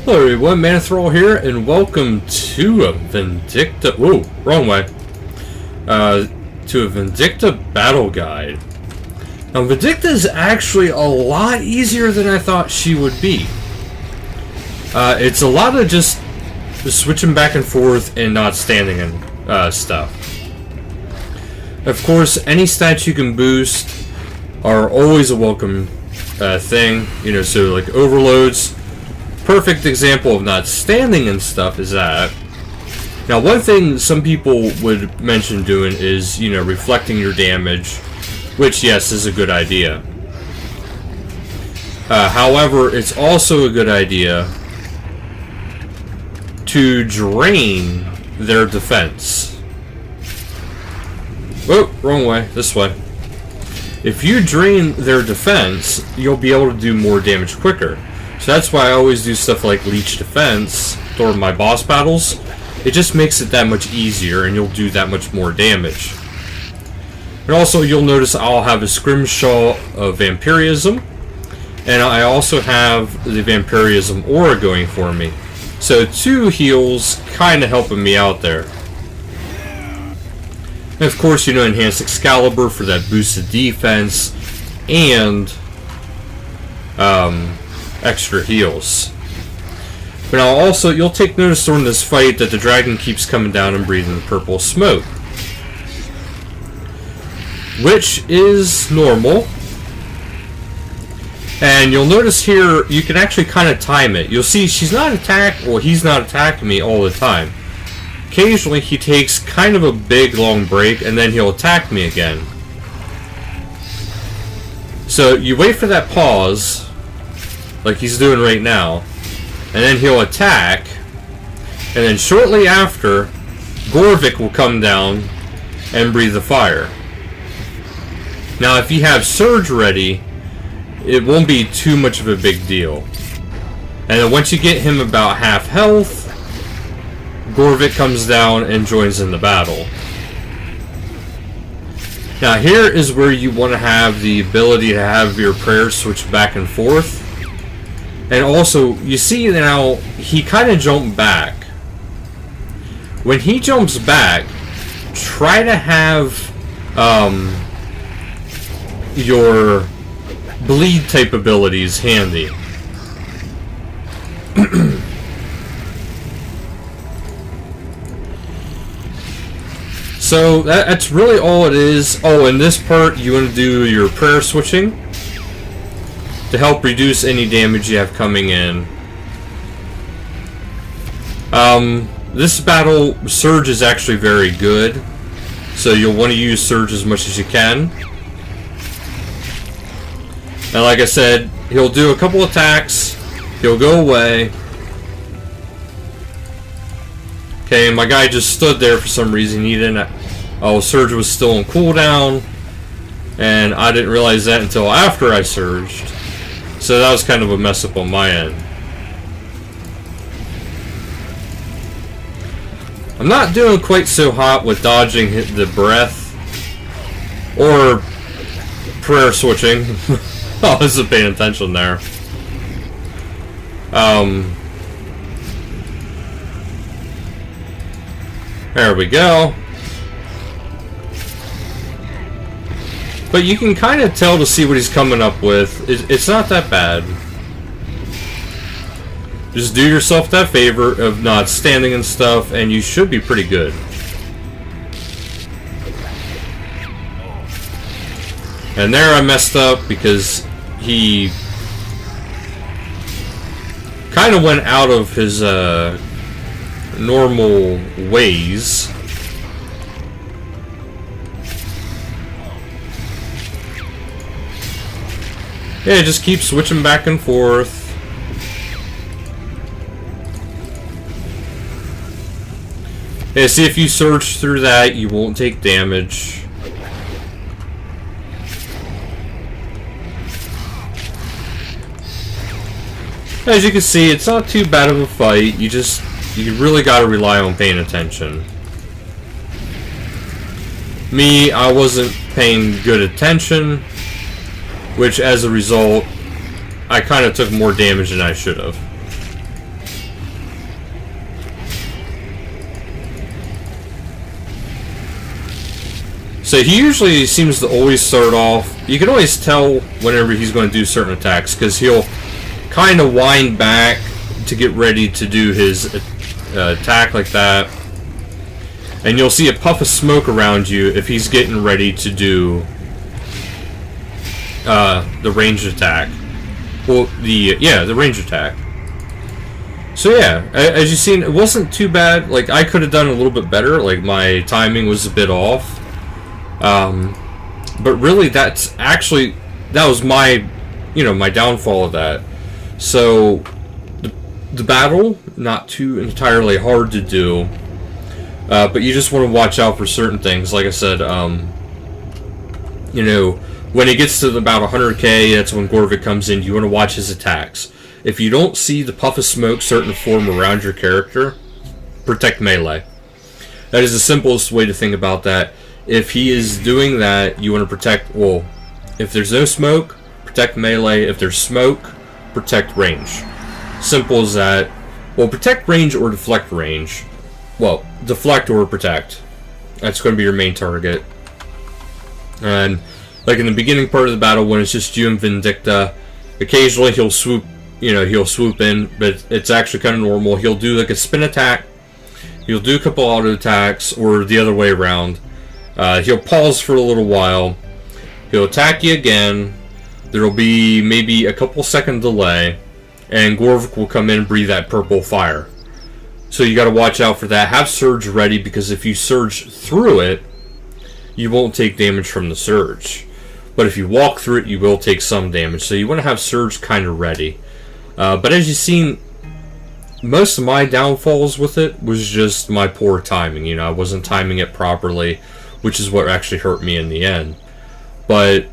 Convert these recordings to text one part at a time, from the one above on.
Hello everyone, Manithral here, and welcome to a Vindicta. Whoa, wrong way. To a Vindicta battle guide. Now, Vindicta is actually a lot easier than I thought she would be. It's a lot of just switching back and forth and not standing and stuff. Of course, any stats you can boost are always a welcome thing. You know, so like overloads. Perfect example of not standing and stuff is that. Now, one thing some people would mention doing is, you know, reflecting your damage, which, yes, is a good idea. However, it's also a good idea to drain their defense. Whoa, wrong way, this way. If you drain their defense, you'll be able to do more damage quicker. So that's why I always do stuff like Leech Defense during my boss battles. It just makes it that much easier and you'll do that much more damage. And also you'll notice I'll have a Scrimshaw of Vampirism. And I also have the Vampirism Aura going for me. So 2 heals kind of helping me out there. And of course, you know, Enhanced Excalibur for that boosted defense. And extra heals. But now also, you'll take notice during this fight that the dragon keeps coming down and breathing purple smoke. Which is normal. And you'll notice here, you can actually kind of time it. You'll see he's not attacking me all the time. Occasionally he takes kind of a big long break and then he'll attack me again. So you wait for that pause, like he's doing right now, and then he'll attack, and then shortly after, Gorvik will come down and breathe the fire. Now, if you have Surge ready, it won't be too much of a big deal. And then once you get him about half health, Gorvik comes down and joins in the battle. Now, here is where you want to have the ability to have your prayers switch back and forth. And also, you see now, he kind of jumped back. When he jumps back, try to have your bleed type abilities handy. So, that's really all it is. Oh, in this part, you want to do your prayer switching to help reduce any damage you have coming in. This battle, Surge is actually very good, so you'll want to use Surge as much as you can. And like I said, he'll do a couple attacks, he'll go away. Okay, my guy just stood there for some reason. He didn't. Oh, Surge was still on cooldown, and I didn't realize that until after I surged. So that was kind of a mess up on my end. I'm not doing quite so hot with dodging the breath or prayer switching. I wasn't paying attention there. There we go. But you can kind of tell to see what he's coming up with. It's not that bad. Just do yourself that favor of not standing and stuff, and you should be pretty good. And there I messed up because he kind of went out of his normal ways. Yeah, just keep switching back and forth. Yeah, see, if you surge through that, you won't take damage. As you can see, it's not too bad of a fight. You really gotta rely on paying attention. Me, I wasn't paying good attention, which as a result, I kind of took more damage than I should have. So he usually seems to always start off. You can always tell whenever he's going to do certain attacks because he'll kind of wind back to get ready to do his attack like that. And you'll see a puff of smoke around you if he's getting ready to do the ranged attack. Well, the ranged attack. So yeah, as you've seen, it wasn't too bad. Like, I could have done a little bit better. Like, my timing was a bit off. But really, that was my, my downfall of that. So, the battle, not too entirely hard to do. But you just want to watch out for certain things. Like I said, when it gets to about 100k, that's when Gorvik comes in. You want to watch his attacks. If you don't see the puff of smoke start to form around your character, protect melee. That is the simplest way to think about that. If he is doing that, you want to protect, well, if there's no smoke, protect melee. If there's smoke, protect range. Simple as that. Well, protect range or deflect range. Well, deflect or protect. That's going to be your main target. And like in the beginning part of the battle, when it's just you and Vindicta, occasionally he'll swoop in, but it's actually kind of normal. He'll do like a spin attack. He'll do a couple auto attacks, or the other way around. He'll pause for a little while. He'll attack you again. There'll be maybe a couple second delay, and Gorvik will come in and breathe that purple fire. So you got to watch out for that. Have surge ready, because if you surge through it, you won't take damage from the surge. But if you walk through it, you will take some damage. So you want to have surge kind of ready. But as you've seen, most of my downfalls with it was just my poor timing. I wasn't timing it properly, which is what actually hurt me in the end. But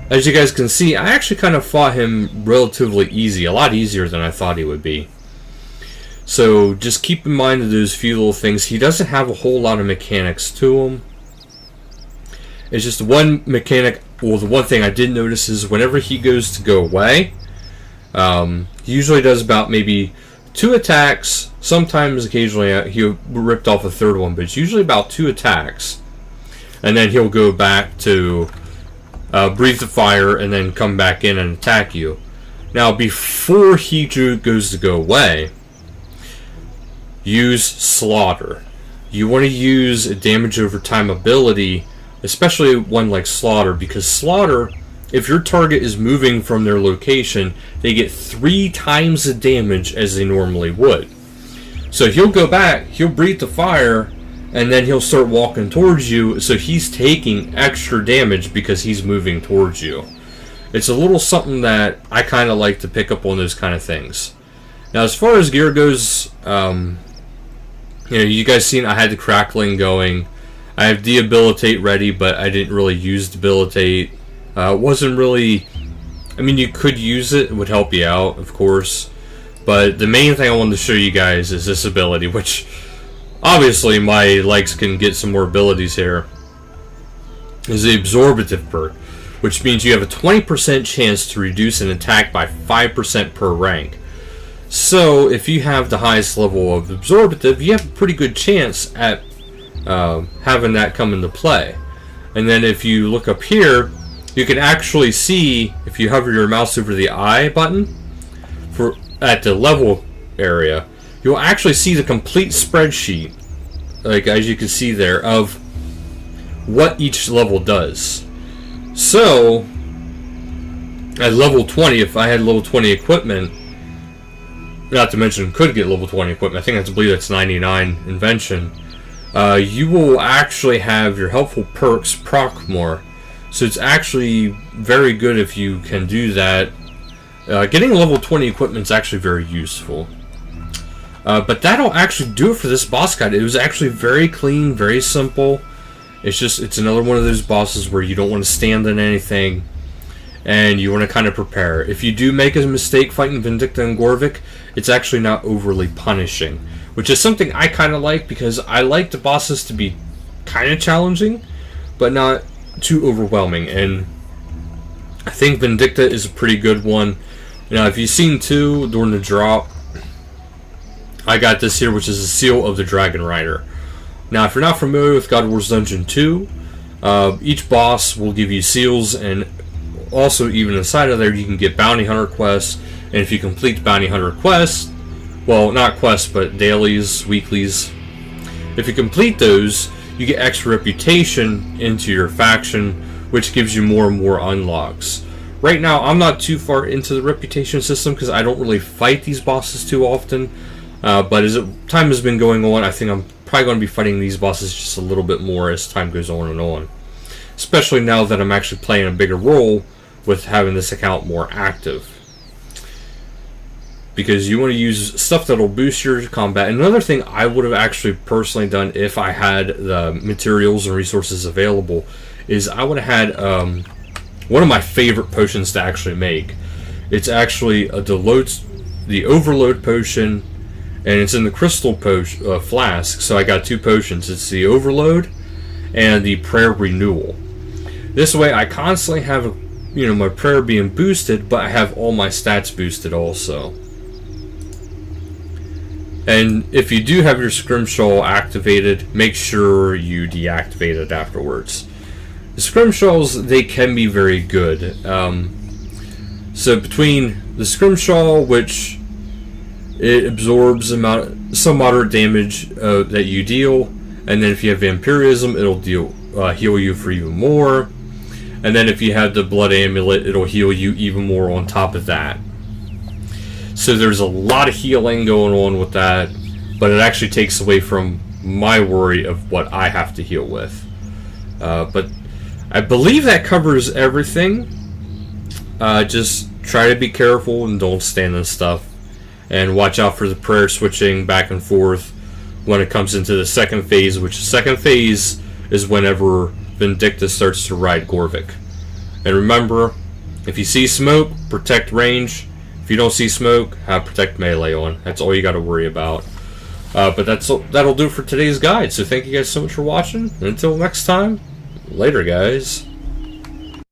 as you guys can see, I actually kind of fought him relatively easy, a lot easier than I thought he would be. So just keep in mind that those few little things. He doesn't have a whole lot of mechanics to him. It's just one mechanic. Well, the one thing I did notice is whenever he goes to go away, he usually does about maybe 2 attacks. Sometimes, occasionally, he ripped off a third one, but it's usually about 2 attacks. And then he'll go back to breathe the fire and then come back in and attack you. Now, before he goes to go away, use Slaughter. You want to use a damage over time ability, especially one like Slaughter, because Slaughter, if your target is moving from their location, they get 3 times the damage as they normally would. So he'll go back, he'll breathe the fire, and then he'll start walking towards you, so he's taking extra damage because he's moving towards you. It's a little something that I kind of like to pick up on those kind of things. Now, as far as gear goes, you guys seen I had the crackling going. I have debilitate ready, but I didn't really use debilitate. It wasn't really... I mean, you could use it. It would help you out, of course. But the main thing I wanted to show you guys is this ability, which... obviously, my legs can get some more abilities here. Is the Absorbative perk, which means you have a 20% chance to reduce an attack by 5% per rank. So, if you have the highest level of Absorbative, you have a pretty good chance at having that come into play. And then if you look up here, you can actually see, if you hover your mouse over the I button at the level area, you'll actually see the complete spreadsheet, like as you can see there, of what each level does. So at level 20, if I had level 20 equipment, not to mention could get level 20 equipment, I believe that's 99 invention, you will actually have your helpful perks proc more. So it's actually very good if you can do that. Getting level 20 equipment is actually very useful. But that'll actually do it for this boss guide. It was actually very clean, very simple. It's another one of those bosses where you don't want to stand on anything, and you want to kind of prepare. If you do make a mistake fighting Vindicta and Gorvik, it's actually not overly punishing, which is something I kind of like, because I like the bosses to be kind of challenging, but not too overwhelming. And I think Vindicta is a pretty good one. Now, if you've seen too, during the drop, I got this here, which is the Seal of the Dragon Rider. Now, if you're not familiar with God of War's Dungeon 2, Each boss will give you seals, and also even inside of there you can get bounty hunter quests. And if you complete bounty hunter quests, well, not quests, but dailies, weeklies, if you complete those, you get extra reputation into your faction, which gives you more and more unlocks. Right now, I'm not too far into the reputation system because I don't really fight these bosses too often. But as time has been going on, I think I'm probably going to be fighting these bosses just a little bit more as time goes on and on. Especially now that I'm actually playing a bigger role with having this account more active. Because you want to use stuff that'll boost your combat. Another thing I would have actually personally done if I had the materials and resources available is I would have had one of my favorite potions to actually make. It's actually the Overload potion, and it's in the crystal flask. So I got 2 potions. It's the Overload and the Prayer Renewal. This way I constantly have my prayer being boosted, but I have all my stats boosted also. And if you do have your Scrimshaw activated, make sure you deactivate it afterwards. The Scrimshaws, they can be very good. So between the Scrimshaw, which it absorbs some moderate damage that you deal, and then if you have Vampirism, it'll heal you for even more. And then if you have the Blood Amulet, it'll heal you even more on top of that. So there's a lot of healing going on with that, but it actually takes away from my worry of what I have to heal with. But I believe that covers everything. Just try to be careful and don't stand in stuff. And watch out for the prayer switching back and forth when it comes into the second phase, which the second phase is whenever Vindicta starts to ride Gorvik. And remember, if you see smoke, protect range. If you don't see smoke, have protect melee on. That's all you got to worry about. But that'll do it for today's guide. So thank you guys so much for watching. And until next time, later guys.